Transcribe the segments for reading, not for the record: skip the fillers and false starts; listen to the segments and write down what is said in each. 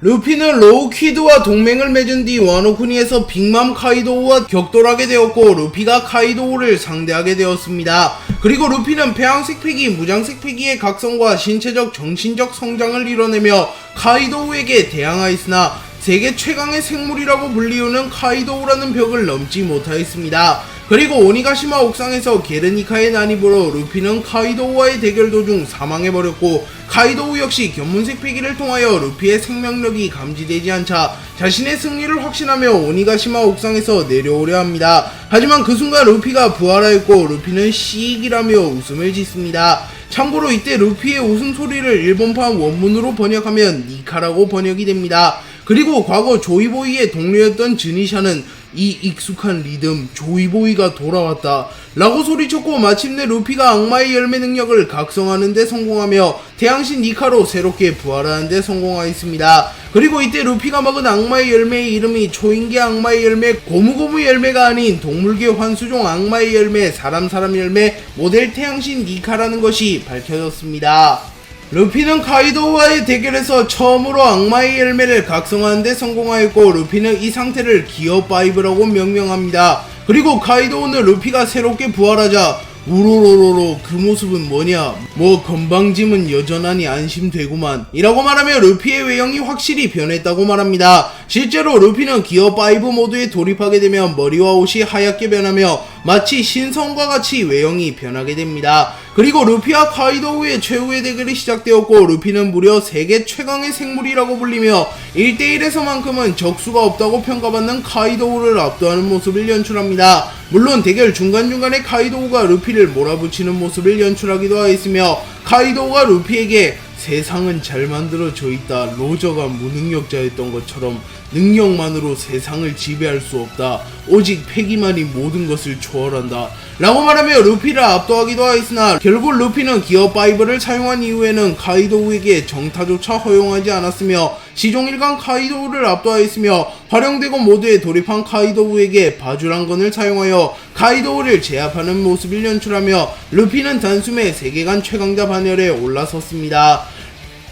루피는 로우키드와 동맹을 맺은 뒤 와노쿠니에서 빅맘 카이도우와 격돌하게 되었고 루피가 카이도우를 상대하게 되었습니다. 그리고 루피는 폐왕색 패기, 무장색 패기의 각성과 신체적, 정신적 성장을 이뤄내며 카이도우에게 대항하였으나 세계 최강의 생물이라고 불리우는 카이도우라는 벽을 넘지 못하였습니다. 그리고 오니가시마 옥상에서 게르니카의 난입으로 루피는 카이도우와의 대결 도중 사망해버렸고 카이도우 역시 견문색 패기를 통하여 루피의 생명력이 감지되지 않자 자신의 승리를 확신하며 오니가시마 옥상에서 내려오려 합니다. 하지만 그 순간 루피가 부활하였고 루피는 시익이라며 웃음을 짓습니다. 참고로 이때 루피의 웃음소리를 일본판 원문으로 번역하면 니카라고 번역이 됩니다. 그리고 과거 조이보이의 동료였던 즈니샤는 이 익숙한 리듬, 조이보이가 돌아왔다 라고 소리쳤고 마침내 루피가 악마의 열매 능력을 각성하는 데 성공하며 태양신 니카로 새롭게 부활하는 데 성공하였습니다. 그리고 이때 루피가 먹은 악마의 열매의 이름이 초인계 악마의 열매, 고무고무 열매가 아닌 동물계 환수종 악마의 열매, 사람 열매, 모델 태양신 니카라는 것이 밝혀졌습니다. 루피는 카이도우와의 대결에서 처음으로 악마의 열매를 각성하는데 성공하였고 루피는 이 상태를 기어5라고 명명합니다. 그리고 카이도우는 루피가 새롭게 부활하자 우로로로로 그 모습은 뭐냐, 뭐 건방짐은 여전하니 안심되구만 이라고 말하며 루피의 외형이 확실히 변했다고 말합니다. 실제로 루피는 기어5 모드에 돌입하게 되면 머리와 옷이 하얗게 변하며 마치 신성과 같이 외형이 변하게 됩니다. 그리고 루피와 카이도우의 최후의 대결이 시작되었고 루피는 무려 세계 최강의 생물이라고 불리며 1대1에서만큼은 적수가 없다고 평가받는 카이도우를 압도하는 모습을 연출합니다. 물론 대결 중간중간에 카이도우가 루피를 몰아붙이는 모습을 연출하기도 하였으며 카이도우가 루피에게 세상은 잘 만들어져 있다, 로저가 무능력자였던 것처럼 능력만으로 세상을 지배할 수 없다, 오직 패기만이 모든 것을 초월한다 라고 말하며 루피를 압도하기도 하였으나 결국 루피는 기어5를 사용한 이후에는 카이도우에게 정타조차 허용하지 않았으며 시종일관 카이도우를 압도하였으며 활용되고 모드에 돌입한 카이도우에게 바주란건을 사용하여 카이도우를 제압하는 모습을 연출하며 루피는 단숨에 세계관 최강자 반열에 올라섰습니다.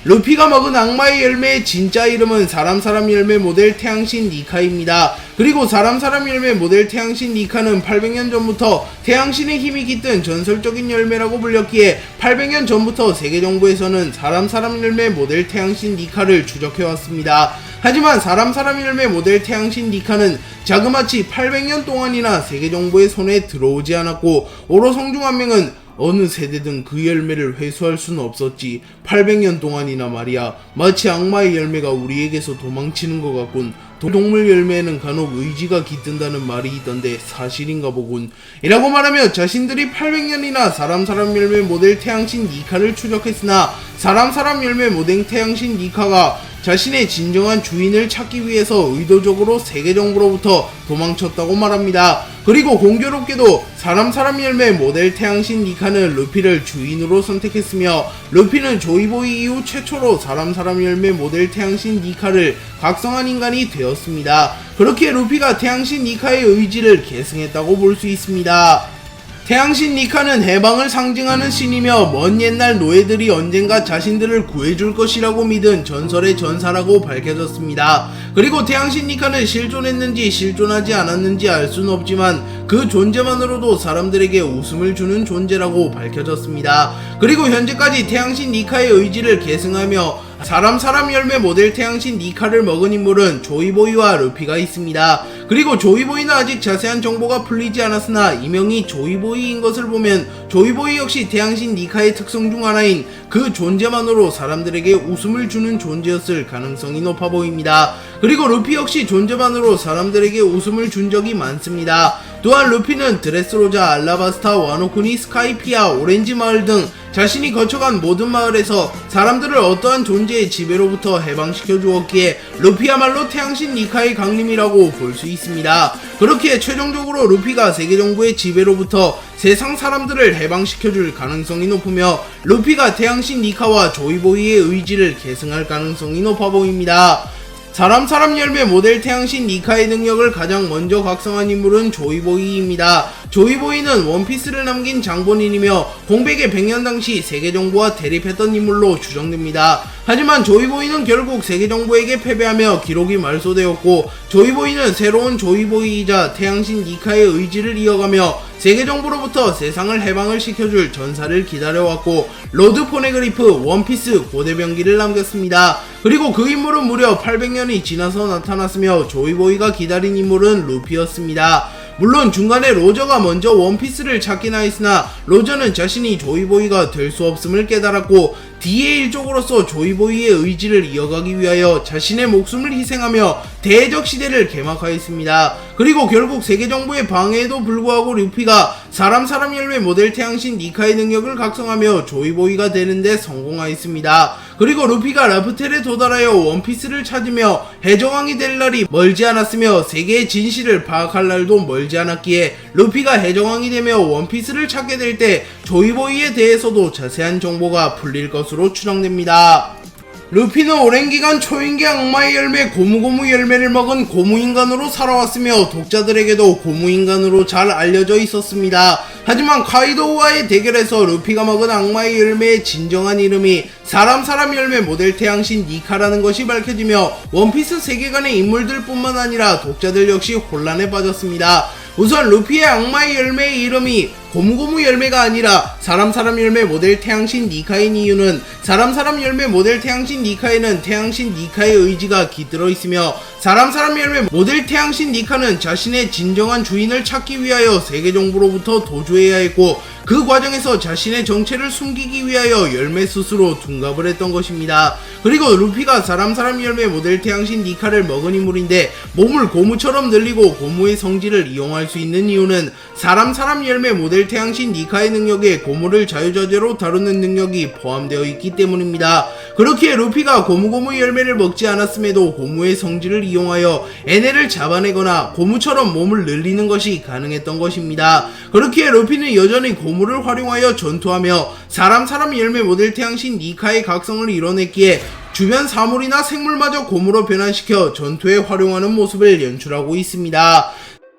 루피가 먹은 악마의 열매의 진짜 이름은 사람 열매 모델 태양신 니카입니다. 그리고 사람 열매 모델 태양신 니카는 800년 전부터 태양신의 힘이 깃든 전설적인 열매라고 불렸기에 800년 전부터 세계정부에서는 사람 열매 모델 태양신 니카를 추적해왔습니다. 하지만 사람 열매 모델 태양신 니카는 자그마치 800년 동안이나 세계정부의 손에 들어오지 않았고 오로성 중 한 명은 어느 세대든 그 열매를 회수할 수는 없었지. 800년 동안이나 말이야. 마치 악마의 열매가 우리에게서 도망치는 것 같군. 동물 열매에는 간혹 의지가 깃든다는 말이 있던데 사실인가 보군 이라고 말하며 자신들이 800년이나 사람 열매 모델 태양신 니카를 추적했으나 사람 열매 모델 태양신 니카가 자신의 진정한 주인을 찾기 위해서 의도적으로 세계정부로부터 도망쳤다고 말합니다. 그리고 공교롭게도 사람 열매 모델 태양신 니카는 루피를 주인으로 선택했으며 루피는 조이보이 이후 최초로 사람 열매 모델 태양신 니카를 각성한 인간이 되었습니다. 그렇게 루피가 태양신 니카의 의지를 계승했다고 볼 수 있습니다. 태양신 니카는 해방을 상징하는 신이며 먼 옛날 노예들이 언젠가 자신들을 구해줄 것이라고 믿은 전설의 전사라고 밝혀졌습니다. 그리고 태양신 니카는 실존했는지 실존하지 않았는지 알 수는 없지만 그 존재만으로도 사람들에게 웃음을 주는 존재라고 밝혀졌습니다. 그리고 현재까지 태양신 니카의 의지를 계승하며 사람 열매 모델 태양신 니카를 먹은 인물은 조이보이와 루피가 있습니다. 그리고 조이보이는 아직 자세한 정보가 풀리지 않았으나 이명이 조이보이인 것을 보면 조이보이 역시 태양신 니카의 특성 중 하나인 그 존재만으로 사람들에게 웃음을 주는 존재였을 가능성이 높아 보입니다. 그리고 루피 역시 존재만으로 사람들에게 웃음을 준 적이 많습니다. 또한 루피는 드레스로자, 알라바스타, 와노쿠니, 스카이피아, 오렌지 마을 등 자신이 거쳐간 모든 마을에서 사람들을 어떠한 존재의 지배로부터 해방시켜 주었기에 루피야말로 태양신 니카의 강림이라고 볼 수 있습니다. 그렇기에 최종적으로 루피가 세계정부의 지배로부터 세상 사람들을 해방시켜줄 가능성이 높으며 루피가 태양신 니카와 조이보이의 의지를 계승할 가능성이 높아 보입니다. 사람 열매 모델 태양신 니카의 능력을 가장 먼저 각성한 인물은 조이보이입니다. 조이보이는 원피스를 남긴 장본인이며 공백의 100년 당시 세계정부와 대립했던 인물로 추정됩니다. 하지만 조이보이는 결국 세계정부에게 패배하며 기록이 말소되었고, 조이보이는 새로운 조이보이이자 태양신 니카의 의지를 이어가며 세계정부로부터 세상을 해방을 시켜줄 전사를 기다려왔고, 로드 포네그리프 원피스 고대병기를 남겼습니다. 그리고 그 인물은 무려 800년이 지나서 나타났으며 조이보이가 기다린 인물은 루피였습니다. 물론 중간에 로저가 먼저 원피스를 찾긴 하였으나 로저는 자신이 조이보이가 될 수 없음을 깨달았고, D의 일족으로서 조이보이의 의지를 이어가기 위하여 자신의 목숨을 희생하며 대적 시대를 개막하였습니다. 그리고 결국 세계정부의 방해에도 불구하고 루피가 사람 열매 모델 태양신 니카의 능력을 각성하며 조이보이가 되는데 성공하였습니다. 그리고 루피가 라프텔에 도달하여 원피스를 찾으며 해적왕이 될 날이 멀지 않았으며 세계의 진실을 파악할 날도 멀지 않았기에 루피가 해적왕이 되며 원피스를 찾게 될 때 조이보이에 대해서도 자세한 정보가 풀릴 것으로 추정됩니다. 루피는 오랜 기간 초인계 악마의 열매 고무고무 열매를 먹은 고무인간으로 살아왔으며 독자들에게도 고무인간으로 잘 알려져 있었습니다. 하지만 카이도우와의 대결에서 루피가 먹은 악마의 열매의 진정한 이름이 사람 열매 모델 태양신 니카라는 것이 밝혀지며 원피스 세계관의 인물들 뿐만 아니라 독자들 역시 혼란에 빠졌습니다. 우선 루피의 악마의 열매의 이름이 고무고무 열매가 아니라 사람 열매 모델 태양신 니카인 이유는 사람 열매 모델 태양신 니카에는 태양신 니카의 의지가 깃들어 있으며 사람 열매 모델 태양신 니카는 자신의 진정한 주인을 찾기 위하여 세계정부로부터 도주해야 했고, 그 과정에서 자신의 정체를 숨기기 위하여 열매 스스로 둔갑을 했던 것입니다. 그리고 루피가 사람 열매 모델 태양신 니카를 먹은 인물인데 몸을 고무처럼 늘리고 고무의 성질을 이용할 수 있는 이유는 사람 열매 모델 태양신 니카의 능력에 고무를 자유자재로 다루는 능력이 포함되어 있기 때문입니다. 그렇기에 루피가 고무고무 열매를 먹지 않았음에도 고무의 성질을 이용하여 에네를 잡아내거나 고무처럼 몸을 늘리는 것이 가능했던 것입니다. 그렇기에 루피는 여전히 고무를 활용하여 전투하며 사람 열매 모델 태양신 니카의 각성을 이뤄냈기에 주변 사물이나 생물마저 고무로 변환시켜 전투에 활용하는 모습을 연출하고 있습니다.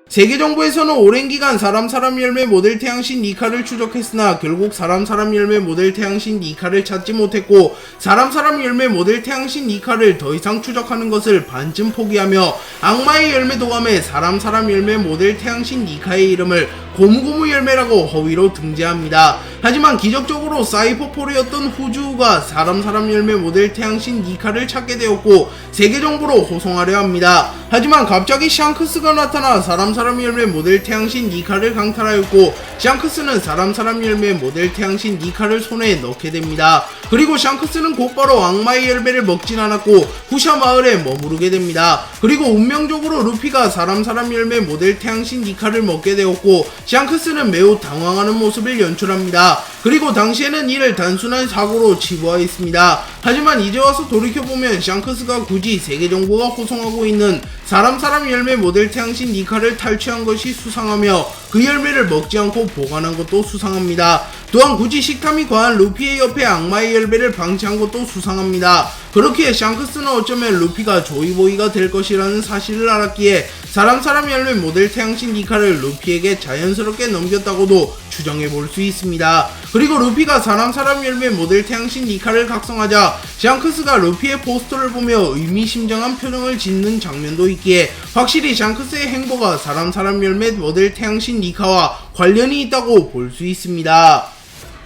세계정부에서는 오랜 기간 사람 열매 모델 태양신 니카를 추적했으나 결국 사람 열매 모델 태양신 니카를 찾지 못했고, 사람 열매 모델 태양신 니카를 더 이상 추적하는 것을 반쯤 포기하며 악마의 열매 도감에 사람 열매 모델 태양신 니카의 이름을 고무고무 열매라고 허위로 등재합니다. 하지만 기적적으로 사이퍼폴이었던 후주우가 사람 열매 모델 태양신 니카를 찾게 되었고 세계정부로 호송하려 합니다. 하지만 갑자기 샹크스가 나타나 사람 열매 모델 태양신 니카를 강탈하였고, 샹크스는 사람 열매 모델 태양신 니카를 손에 넣게 됩니다. 그리고 샹크스는 곧바로 악마의 열매를 먹진 않았고 후샤 마을에 머무르게 됩니다. 그리고 운명적으로 루피가 사람 열매 모델 태양신 니카를 먹게 되었고, 샹크스는 매우 당황하는 모습을 연출합니다. 그리고 당시에는 이를 단순한 사고로 치부하였습니다. 하지만 이제 와서 돌이켜보면 샹크스가 굳이 세계정부가 호송하고 있는 사람 열매 모델 태양신 니카를 탈취한 것이 수상하며 그 열매를 먹지 않고 보관한 것도 수상합니다. 또한 굳이 식탐이 과한 루피의 옆에 악마의 열매를 방치한 것도 수상합니다. 그렇기에 샹크스는 어쩌면 루피가 조이보이가 될 것이라는 사실을 알았기에 사람 열매 모델 태양신 니카를 루피에게 자연스럽게 넘겼다고도 추정해볼 수 있습니다. 그리고 루피가 사람 열매 모델 태양신 니카를 각성하자 샹크스가 루피의 포스터를 보며 의미심장한 표정을 짓는 장면도 있기에 확실히 샹크스의 행보가 사람 열매 모델 태양신 니카와 관련이 있다고 볼 수 있습니다.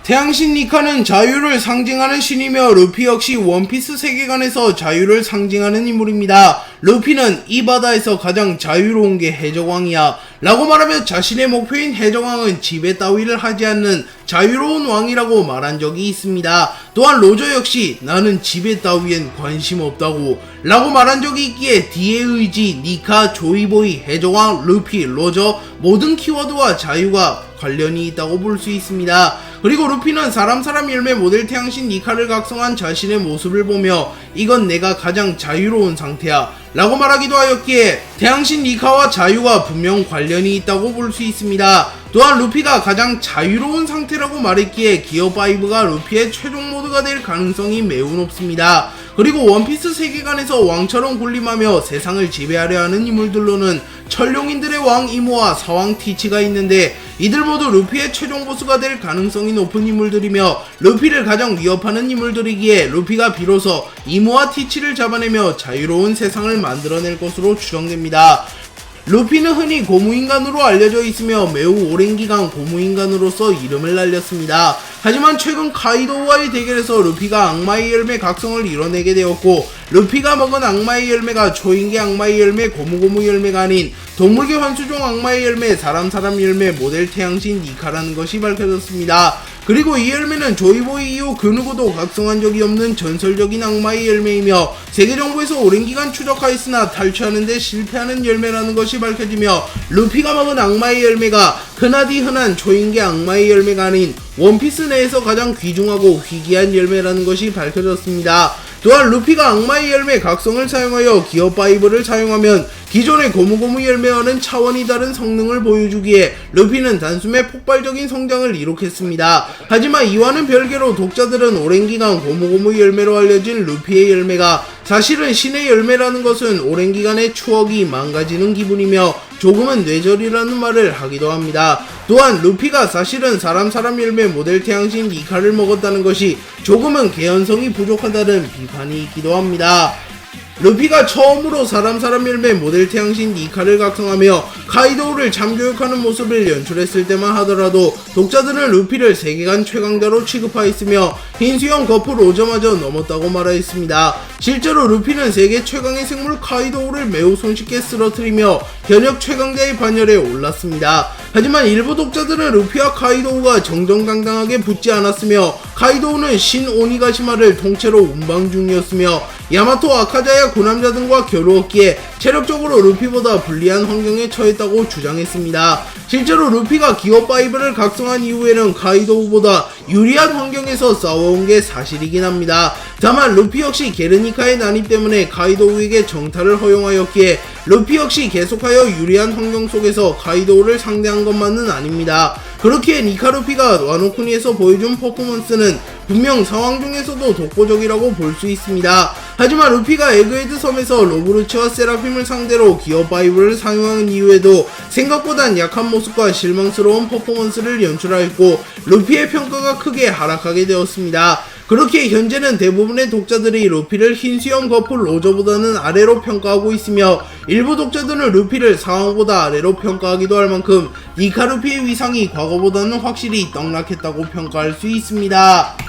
태양신 니카는 자유를 상징하는 신이며 루피 역시 원피스 세계관에서 자유를 상징하는 인물입니다. 루피는 이 바다에서 가장 자유로운 게 해적왕이야 라고 말하며 자신의 목표인 해적왕은 지배 따위를 하지 않는 자유로운 왕이라고 말한 적이 있습니다. 또한 로저 역시 나는 지배 따위엔 관심 없다고 라고 말한 적이 있기에 D의 의지, 니카, 조이보이, 해적왕, 루피, 로저 모든 키워드와 자유가 관련이 있다고 볼 수 있습니다. 그리고 루피는 사람 열매 모델 태양신 니카를 각성한 자신의 모습을 보며 이건 내가 가장 자유로운 상태야 라고 말하기도 하였기에 태양신 니카와 자유가 분명 관련이 있다고 볼 수 있습니다. 또한 루피가 가장 자유로운 상태라고 말했기에 기어5가 루피의 최종 모드가 될 가능성이 매우 높습니다. 그리고 원피스 세계관에서 왕처럼 군림하며 세상을 지배하려 하는 인물들로는 천룡인들의 왕 이모와 사왕 티치가 있는데, 이들 모두 루피의 최종 보스가 될 가능성이 높은 인물들이며 루피를 가장 위협하는 인물들이기에 루피가 비로소 이모와 티치를 잡아내며 자유로운 세상을 만들어낼 것으로 추정됩니다. 루피는 흔히 고무인간으로 알려져 있으며 매우 오랜 기간 고무인간으로서 이름을 날렸습니다. 하지만 최근 카이도우와의 대결에서 루피가 악마의 열매 각성을 이뤄내게 되었고, 루피가 먹은 악마의 열매가 초인계 악마의 열매 고무고무 열매가 아닌 동물계 환수종 악마의 열매 사람 열매 모델 태양신 니카라는 것이 밝혀졌습니다. 그리고 이 열매는 조이보이 이후 그 누구도 각성한 적이 없는 전설적인 악마의 열매이며 세계정부에서 오랜 기간 추적하였으나 탈취하는데 실패하는 열매라는 것이 밝혀지며, 루피가 먹은 악마의 열매가 흔하디 흔한 초인계 악마의 열매가 아닌 원피스 내에서 가장 귀중하고 희귀한 열매라는 것이 밝혀졌습니다. 또한 루피가 악마의 열매 각성을 사용하여 기어 파이브를 사용하면 기존의 고무고무 열매와는 차원이 다른 성능을 보여주기에 루피는 단숨에 폭발적인 성장을 이룩했습니다. 하지만 이와는 별개로 독자들은 오랜 기간 고무고무 열매로 알려진 루피의 열매가 사실은 신의 열매라는 것은 오랜 기간의 추억이 망가지는 기분이며 조금은 뇌절이라는 말을 하기도 합니다. 또한 루피가 사실은 사람 열매 모델 태양신 니카를 먹었다는 것이 조금은 개연성이 부족하다는 비판이 있기도 합니다. 루피가 처음으로 사람 열매 모델 태양신 니카를 각성하며 카이도우를 참교육하는 모습을 연출했을 때만 하더라도 독자들은 루피를 세계관 최강자로 취급하였으며 흰수염 거풀 오자마자 넘었다고 말하였습니다. 실제로 루피는 세계 최강의 생물 카이도우를 매우 손쉽게 쓰러뜨리며 현역 최강자의 반열에 올랐습니다. 하지만 일부 독자들은 루피와 카이도우가 정정당당하게 붙지 않았으며 카이도우는 신 오니가시마를 통째로 운방 중이었으며 야마토 아카자야 고남자 등과 겨루었기에 체력적으로 루피보다 불리한 환경에 처했다고 주장했습니다. 실제로 루피가 기어5를 각성한 이후에는 카이도우보다 유리한 환경에서 싸워온 게 사실이긴 합니다. 다만 루피 역시 게르니카의 난입 때문에 카이도우에게 정탈을 허용하였기에 루피 역시 계속하여 유리한 환경 속에서 카이도우를 상대한 것만은 아닙니다. 그렇기에 니카 루피가 와노쿠니에서 보여준 퍼포먼스는 분명 상황 중에서도 독보적이라고 볼 수 있습니다. 하지만 루피가 에그헤드 섬에서 로브루치와 세라핌을 상대로 기어5를 사용한 이후에도 생각보단 약한 모습과 실망스러운 퍼포먼스를 연출하였고 루피의 평가가 크게 하락하게 되었습니다. 그렇게 현재는 대부분의 독자들이 루피를 흰수염 거풀 로저보다는 아래로 평가하고 있으며 일부 독자들은 루피를 상황보다 아래로 평가하기도 할 만큼 니카 루피의 위상이 과거보다는 확실히 떡락했다고 평가할 수 있습니다.